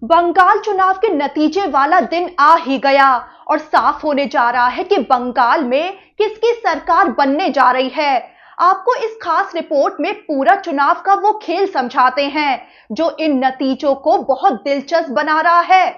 बंगाल चुनाव के नतीजे वाला दिन आ ही गया और साफ होने जा रहा है कि बंगाल में किसकी सरकार बनने जा रही है। आपको इस खास रिपोर्ट में पूरा चुनाव का वो खेल समझाते हैं जो इन नतीजों को बहुत दिलचस्प बना रहा है।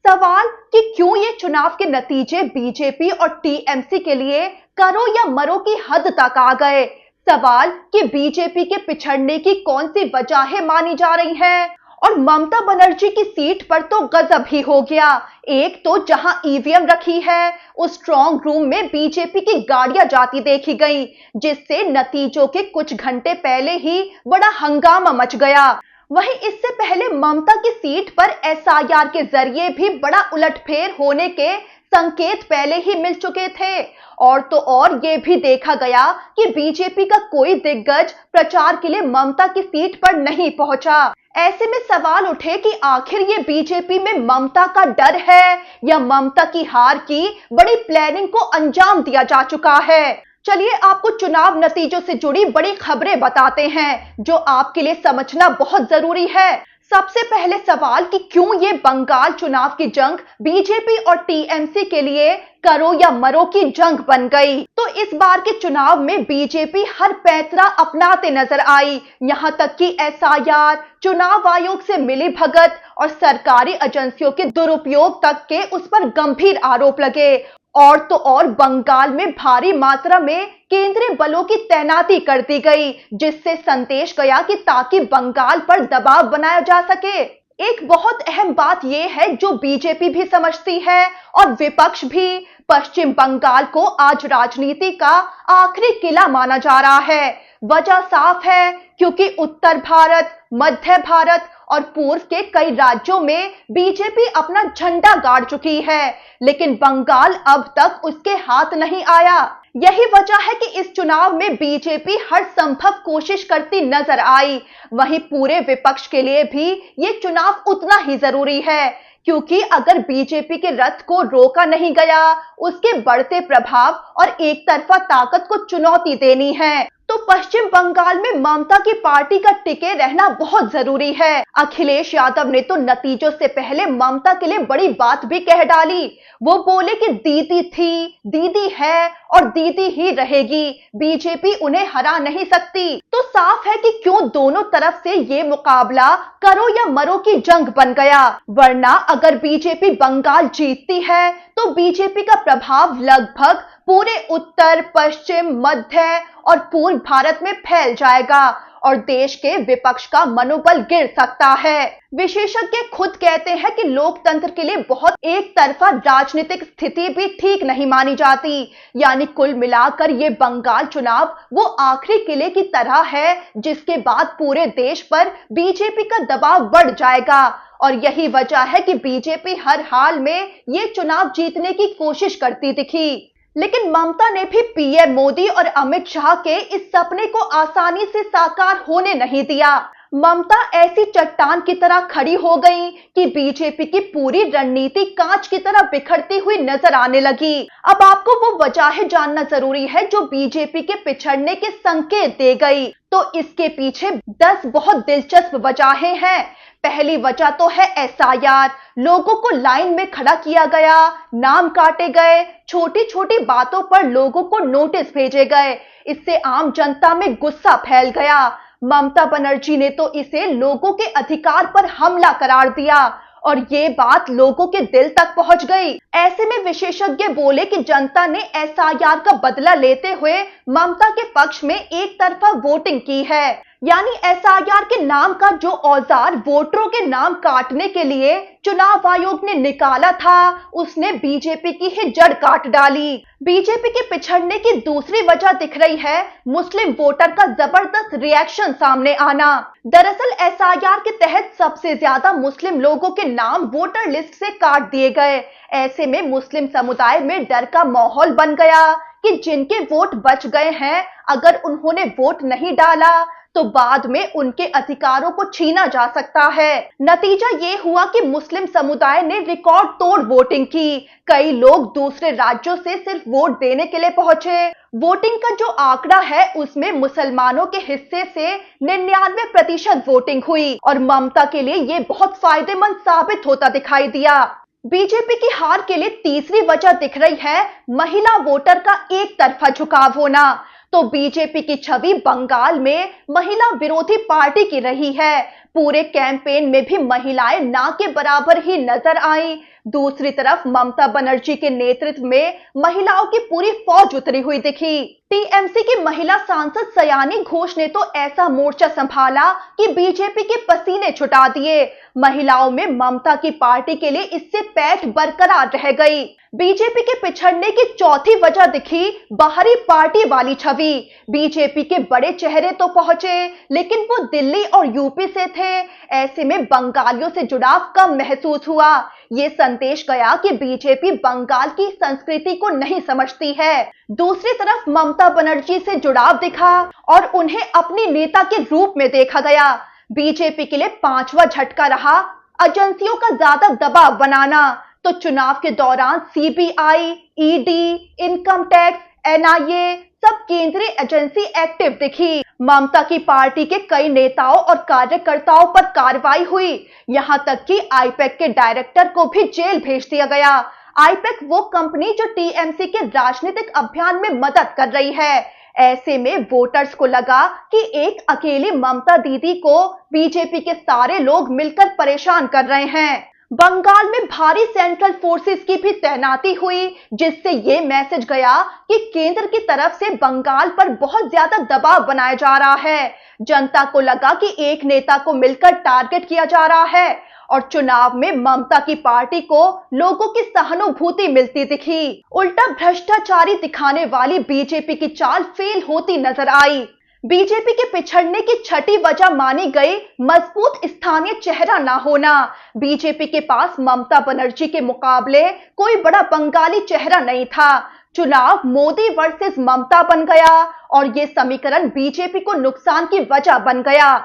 सवाल कि क्यों ये चुनाव के नतीजे बीजेपी और टीएमसी के लिए करो या मरो की हद तक आ गए। सवाल कि बीजेपी के पिछड़ने की कौन सी वजहें मानी जा रही हैं। और ममता बनर्जी की सीट पर तो गजब ही हो गया। एक तो जहां ईवीएम रखी है उस स्ट्रॉन्ग रूम में बीजेपी की गाड़ियां जाती देखी गई, जिससे नतीजों के कुछ घंटे पहले ही बड़ा हंगामा मच गया। वहीं इससे पहले ममता की सीट पर एसआईआर के जरिए भी बड़ा उलटफेर होने के संकेत पहले ही मिल चुके थे। और तो और ये भी देखा गया कि बीजेपी का कोई दिग्गज प्रचार के लिए ममता की सीट पर नहीं पहुंचा। ऐसे में सवाल उठे कि आखिर ये बीजेपी में ममता का डर है या ममता की हार की बड़ी प्लानिंग को अंजाम दिया जा चुका है। चलिए आपको चुनाव नतीजों से जुड़ी बड़ी खबरें बताते हैं जो आपके लिए समझना बहुत जरूरी है। सबसे पहले सवाल कि क्यों ये बंगाल चुनाव की जंग बीजेपी और टीएमसी के लिए करो या मरो की जंग बन गई। तो इस बार के चुनाव में बीजेपी हर पैंतरा अपनाते नजर आई। यहां तक कि एसआईआर, चुनाव आयोग से मिली भगत और सरकारी एजेंसियों के दुरुपयोग तक के उस पर गंभीर आरोप लगे। और तो और बंगाल में भारी मात्रा में केंद्रीय बलों की तैनाती कर दी गई, जिससे संदेश गया कि ताकि बंगाल पर दबाव बनाया जा सके। एक बहुत अहम बात यह है जो बीजेपी भी समझती है और विपक्ष भी, पश्चिम बंगाल को आज राजनीति का आखिरी किला माना जा रहा है। वजह साफ है क्योंकि उत्तर भारत, मध्य भारत और पूर्व के कई राज्यों में बीजेपी अपना झंडा गाड़ चुकी है, लेकिन बंगाल अब तक उसके हाथ नहीं आया। यही वजह है कि इस चुनाव में बीजेपी हर संभव कोशिश करती नजर आई। वहीं पूरे विपक्ष के लिए भी ये चुनाव उतना ही जरूरी है, क्योंकि अगर बीजेपी के रथ को रोका नहीं गया, उसके बढ़ते प्रभाव और एक तरफा ताकत को चुनौती देनी है, तो पश्चिम बंगाल में ममता की पार्टी का टिके रहना बहुत जरूरी है। अखिलेश यादव ने तो नतीजों से पहले ममता के लिए बड़ी बात भी कह डाली। वो बोले कि दीदी थी, दीदी है और दीदी ही रहेगी, बीजेपी उन्हें हरा नहीं सकती। तो साफ है कि क्यों दोनों तरफ से ये मुकाबला करो या मरो की जंग बन गया। वरना अगर बीजेपी बंगाल जीतती है तो बीजेपी का प्रभाव लगभग पूरे उत्तर, पश्चिम, मध्य और पूर्व भारत में फैल जाएगा और देश के विपक्ष का मनोबल गिर सकता है। विशेषज्ञ खुद कहते हैं कि लोकतंत्र के लिए बहुत एक तरफा राजनीतिक स्थिति भी ठीक नहीं मानी जाती। यानी कुल मिलाकर ये बंगाल चुनाव वो आखिरी किले की तरह है जिसके बाद पूरे देश पर बीजेपी का दबाव बढ़ जाएगा। और यही वजह है कि बीजेपी हर हाल में ये चुनाव जीतने की कोशिश करती दिखी। लेकिन ममता ने भी पीएम मोदी और अमित शाह के इस सपने को आसानी से साकार होने नहीं दिया। ममता ऐसी चट्टान की तरह खड़ी हो गई कि बीजेपी की पूरी रणनीति कांच की तरह बिखरती हुई नजर आने लगी। अब आपको वो वजहें जानना जरूरी है जो बीजेपी के पिछड़ने के संकेत दे गई। तो इसके पीछे 10 बहुत दिलचस्प वजहें हैं। पहली वजह तो है एसआईआर। लोगों को लाइन में खड़ा किया गया, नाम काटे गए, छोटी छोटी बातों पर लोगों को नोटिस भेजे गए। इससे आम जनता में गुस्सा फैल गया। ममता बनर्जी ने तो इसे लोगों के अधिकार पर हमला करार दिया और ये बात लोगों के दिल तक पहुंच गई। ऐसे में विशेषज्ञ बोले कि जनता ने एसआईआर का बदला लेते हुए ममता के पक्ष में एक तरफा वोटिंग की है। यानी एसआईआर के नाम का जो औजार वोटरों के नाम काटने के लिए चुनाव आयोग ने निकाला था, उसने बीजेपी की ही जड़ काट डाली। बीजेपी के पिछड़ने की दूसरी वजह दिख रही है मुस्लिम वोटर का जबरदस्त रिएक्शन सामने आना। दरअसल एसआईआर के तहत सबसे ज्यादा मुस्लिम लोगों के नाम वोटर लिस्ट से काट दिए गए। ऐसे में मुस्लिम समुदाय में डर का माहौल बन गया कि जिनके वोट बच गए हैं, अगर उन्होंने वोट नहीं डाला तो बाद में उनके अधिकारों को छीना जा सकता है। नतीजा ये हुआ कि मुस्लिम समुदाय ने रिकॉर्ड तोड़ वोटिंग की। कई लोग दूसरे राज्यों से सिर्फ वोट देने के लिए पहुंचे। वोटिंग का जो आंकड़ा है उसमें मुसलमानों के हिस्से से 99% वोटिंग हुई और ममता के लिए ये बहुत फायदेमंद साबित होता दिखाई दिया। बीजेपी की हार के लिए तीसरी वजह दिख रही है महिला वोटर का एक तरफा झुकाव होना। तो बीजेपी की छवि बंगाल में महिला विरोधी पार्टी की रही है। पूरे कैंपेन में भी महिलाएं ना के बराबर ही नजर आई। दूसरी तरफ ममता बनर्जी के नेतृत्व में महिलाओं की पूरी फौज उतरी हुई दिखी। टीएमसी की महिला सांसद सयानी घोष ने तो ऐसा मोर्चा संभाला कि बीजेपी के पसीने छुटा दिए। महिलाओं में ममता की पार्टी के लिए इससे पैठ बरकरार रह गई। बीजेपी के पिछड़ने की चौथी वजह दिखी बाहरी पार्टी वाली छवि। बीजेपी के बड़े चेहरे तो पहुंचे लेकिन वो दिल्ली और यूपी से थे। ऐसे में बंगालियों से जुड़ाव कम महसूस हुआ। ये संदेश गया कि बीजेपी बंगाल की संस्कृति को नहीं समझती है। दूसरी तरफ ममता बनर्जी से जुड़ाव दिखा और उन्हें अपनी नेता के रूप में देखा गया। बीजेपी के लिए पांचवा झटका रहा एजेंसियों का ज्यादा दबाव बनाना। तो चुनाव के दौरान CBI, ED, income tax, NIA सब केंद्रीय एजेंसी एक्टिव दिखी। ममता की पार्टी के कई नेताओं और कार्यकर्ताओं पर कार्रवाई हुई। यहां तक कि आईपैक के डायरेक्टर को भी जेल भेज दिया गया। आईपैक वो कंपनी जो टीएमसी के राजनीतिक अभियान में मदद कर रही है। ऐसे में वोटर्स को लगा कि एक अकेली ममता दीदी को बीजेपी के सारे लोग मिलकर परेशान कर रहे हैं। बंगाल में भारी सेंट्रल फोर्सेस की भी तैनाती हुई जिससे ये मैसेज गया कि केंद्र की तरफ से बंगाल पर बहुत ज्यादा दबाव बनाया जा रहा है। जनता को लगा कि एक नेता को मिलकर टारगेट किया जा रहा है और चुनाव में ममता की पार्टी को लोगों की सहानुभूति मिलती दिखी। उल्टा भ्रष्टाचारी दिखाने वाली बीजेपी की चाल फेल होती नजर आई। बीजेपी के पिछड़ने की छठी वजह मानी गई मजबूत स्थानीय चेहरा ना होना। बीजेपी के पास ममता बनर्जी के मुकाबले कोई बड़ा बंगाली चेहरा नहीं था। चुनाव मोदी वर्सेस ममता बन गया और ये समीकरण बीजेपी को नुकसान की वजह बन गया।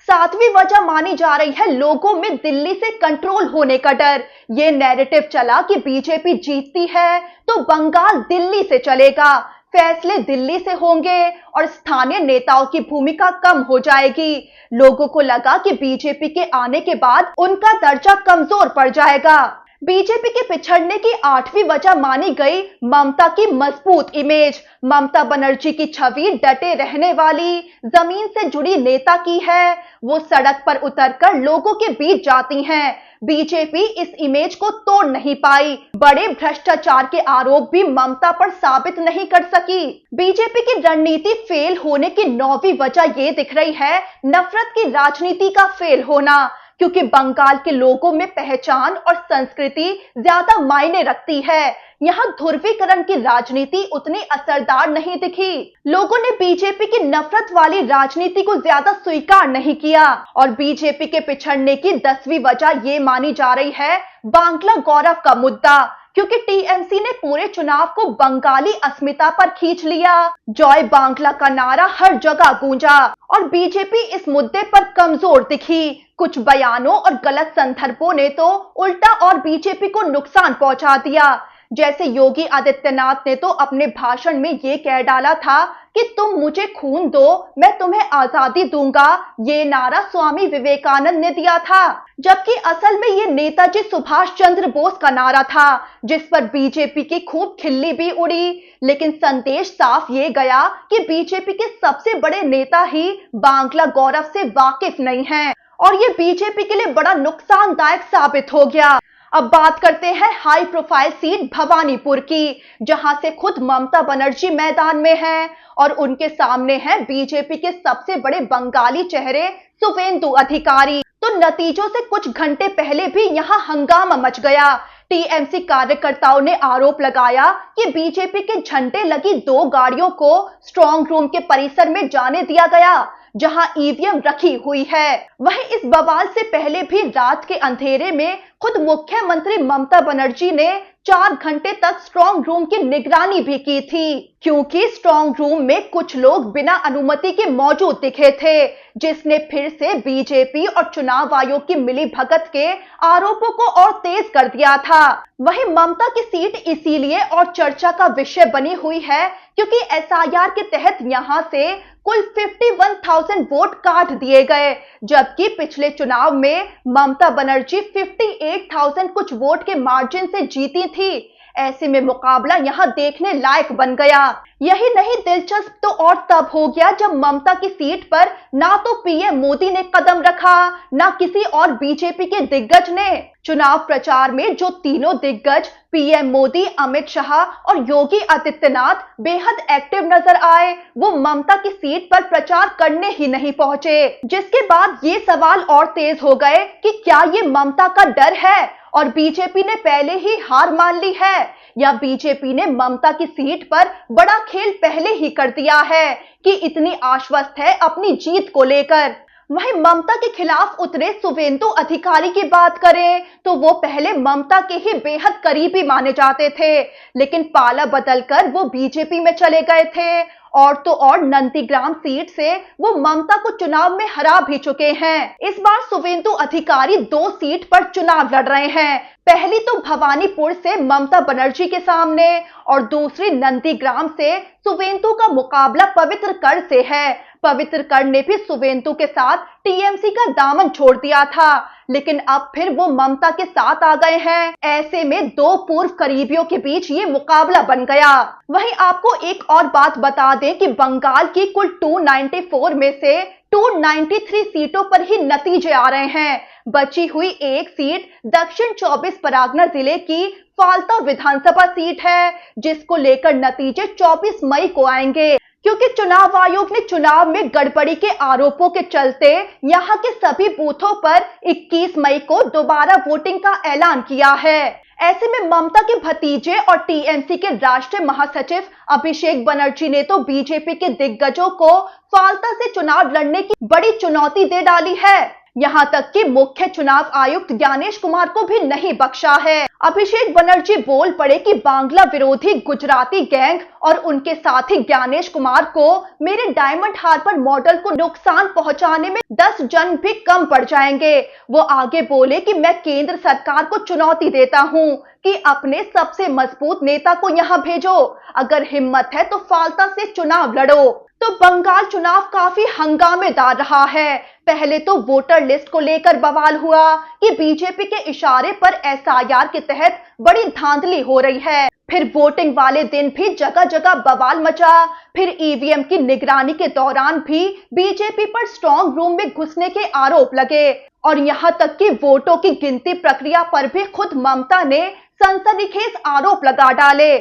सातवीं वजह मानी जा रही है लोगों में दिल्ली से कंट्रोल होने का डर। ये नैरेटिव चला कि बीजेपी जीतती है तो बंगाल दिल्ली से चलेगा, फैसले दिल्ली से होंगे और स्थानीय नेताओं की भूमिका कम हो जाएगी। लोगों को लगा कि बीजेपी के आने के बाद उनका दर्जा कमजोर पड़ जाएगा। बीजेपी के पिछड़ने की आठवीं वजह मानी गई ममता की मजबूत इमेज। ममता बनर्जी की छवि डटे रहने वाली, जमीन से जुड़ी नेता की है। वो सड़क पर उतरकर लोगों के बीच जाती हैं। बीजेपी इस इमेज को तोड़ नहीं पाई। बड़े भ्रष्टाचार के आरोप भी ममता पर साबित नहीं कर सकी। बीजेपी की रणनीति फेल होने की नौवीं वजह ये दिख रही है नफरत की राजनीति का फेल होना। क्योंकि बंगाल के लोगों में पहचान और संस्कृति ज्यादा मायने रखती है। यहाँ ध्रुवीकरण की राजनीति उतनी असरदार नहीं दिखी। लोगों ने बीजेपी की नफरत वाली राजनीति को ज्यादा स्वीकार नहीं किया और बीजेपी के पिछड़ने की 10वीं वजह ये मानी जा रही है बांग्ला गौरव का मुद्दा। क्योंकि टीएमसी ने पूरे चुनाव को बंगाली अस्मिता पर खींच लिया। जॉय बांग्ला का नारा हर जगह गूंजा और बीजेपी इस मुद्दे पर कमजोर दिखी। कुछ बयानों और गलत संदर्भों ने तो उल्टा और बीजेपी को नुकसान पहुंचा दिया। जैसे योगी आदित्यनाथ ने तो अपने भाषण में ये कह डाला था कि तुम मुझे खून दो मैं तुम्हें आजादी दूंगा। ये नारा स्वामी विवेकानंद ने दिया था, जबकि असल में ये नेताजी सुभाष चंद्र बोस का नारा था जिस पर बीजेपी की खूब खिल्ली भी उड़ी। लेकिन संदेश साफ ये गया कि बीजेपी के सबसे बड़े नेता ही बांग्ला गौरव से वाकिफ नहीं हैं और ये बीजेपी के लिए बड़ा नुकसानदायक साबित हो गया। अब बात करते हैं हाई प्रोफाइल सीट भवानीपुर की, जहां से खुद ममता बनर्जी मैदान में हैं और उनके सामने हैं बीजेपी के सबसे बड़े बंगाली चेहरे शुवेंदु अधिकारी। तो नतीजों से कुछ घंटे पहले भी यहां हंगामा मच गया। टीएमसी कार्यकर्ताओं ने आरोप लगाया कि बीजेपी के झंडे लगी 2 गाड़ियों को स्ट्रांग रूम के परिसर में जाने दिया गया जहां ईवीएम रखी हुई है। वहीं इस बवाल से पहले भी रात के अंधेरे में खुद मुख्यमंत्री ममता बनर्जी ने 4 घंटे तक स्ट्रांग रूम की निगरानी भी की थी, क्योंकि स्ट्रांग रूम में कुछ लोग बिना अनुमति के मौजूद दिखे थे, जिसने फिर से बीजेपी और चुनाव आयोग की मिलीभगत के आरोपों को और तेज कर दिया था। वहीं ममता की सीट इसीलिए और चर्चा का विषय बनी हुई है क्योंकि एसआईआर के तहत यहां से कुल 51,000 वोट काट दिए गए, जबकि पिछले चुनाव में ममता बनर्जी 58,000 कुछ वोट के मार्जिन से जीती थी। ऐसे में मुकाबला यहां देखने लायक बन गया। यही नहीं, दिलचस्प तो और तब हो गया जब ममता की सीट पर ना तो पीएम मोदी ने कदम रखा, ना किसी और बीजेपी के दिग्गज ने। चुनाव प्रचार में जो तीनों दिग्गज पीएम मोदी, अमित शाह और योगी आदित्यनाथ बेहद एक्टिव नजर आए, वो ममता की सीट पर प्रचार करने ही नहीं पहुंचे, जिसके बाद ये सवाल और तेज हो गए कि क्या ये ममता का डर है और बीजेपी ने पहले ही हार मान ली है, या बीजेपी ने ममता की सीट पर बड़ा खेल पहले ही कर दिया है कि इतनी आश्वस्त है अपनी जीत को लेकर। वहीं ममता के खिलाफ उतरे शुवेंदु अधिकारी की बात करें तो वो पहले ममता के ही बेहद करीबी माने जाते थे, लेकिन पाला बदलकर वो बीजेपी में चले गए थे और तो और नंदीग्राम सीट से वो ममता को चुनाव में हरा भी चुके हैं। इस बार शुवेंदु अधिकारी 2 सीट पर चुनाव लड़ रहे हैं, पहली तो भवानीपुर से ममता बनर्जी के सामने और दूसरी नंदीग्राम से शुवेंदु का मुकाबला पवित्रगढ़ से है। पवित्रगढ़ ने भी शुवेंदु के साथ टीएमसी का दामन छोड़ दिया था, लेकिन अब फिर वो ममता के साथ आ गए हैं। ऐसे में 2 पूर्व करीबियों के बीच ये मुकाबला बन गया। वहीं आपको एक और बात बता दें कि बंगाल की कुल 294 में से 293 सीटों पर ही नतीजे आ रहे हैं। बची हुई एक सीट दक्षिण 24 परगना जिले की फाल्ता विधानसभा सीट है, जिसको लेकर नतीजे 24 मई को आएंगे, क्योंकि चुनाव आयोग ने चुनाव में गड़बड़ी के आरोपों के चलते यहां के सभी बूथों पर 21 मई को दोबारा वोटिंग का ऐलान किया है। ऐसे में ममता के भतीजे और टीएमसी के राष्ट्रीय महासचिव अभिषेक बनर्जी ने तो बीजेपी के दिग्गजों को फाल्ता से चुनाव लड़ने की बड़ी चुनौती दे डाली है। यहां तक कि मुख्य चुनाव आयुक्त ज्ञानेश कुमार को भी नहीं बख्शा है। अभिषेक बनर्जी बोल पड़े कि बांग्ला विरोधी गुजराती गैंग और उनके साथी ज्ञानेश कुमार को मेरे डायमंड हार्बर मॉडल को नुकसान पहुंचाने में 10 जन भी कम पड़ जाएंगे। वो आगे बोले कि मैं केंद्र सरकार को चुनौती देता हूं कि अपने सबसे मजबूत नेता को यहां भेजो, अगर हिम्मत है तो फाल्ता से चुनाव लड़ो। तो बंगाल चुनाव काफी हंगामेदार रहा है। पहले तो वोटर लिस्ट को लेकर बवाल हुआ कि बीजेपी के इशारे पर एसआईआर के तहत बड़ी धांधली हो रही है। फिर वोटिंग वाले दिन भी जगह जगह बवाल मचा। फिर ईवीएम की निगरानी के दौरान भी बीजेपी पर स्ट्रांग रूम में घुसने के आरोप लगे और यहां तक कि वोटों की गिनती प्रक्रिया पर भी खुद ममता ने सनसनीखेज आरोप लगा डाले।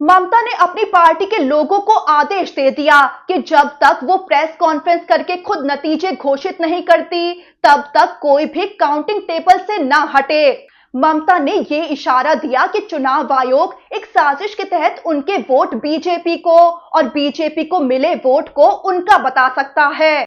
ममता ने अपनी पार्टी के लोगों को आदेश दे दिया कि जब तक वो प्रेस कॉन्फ्रेंस करके खुद नतीजे घोषित नहीं करती, तब तक कोई भी काउंटिंग टेबल से ना हटे। ममता ने ये इशारा दिया कि चुनाव आयोग एक साजिश के तहत उनके वोट बीजेपी को और बीजेपी को मिले वोट को उनका बता सकता है।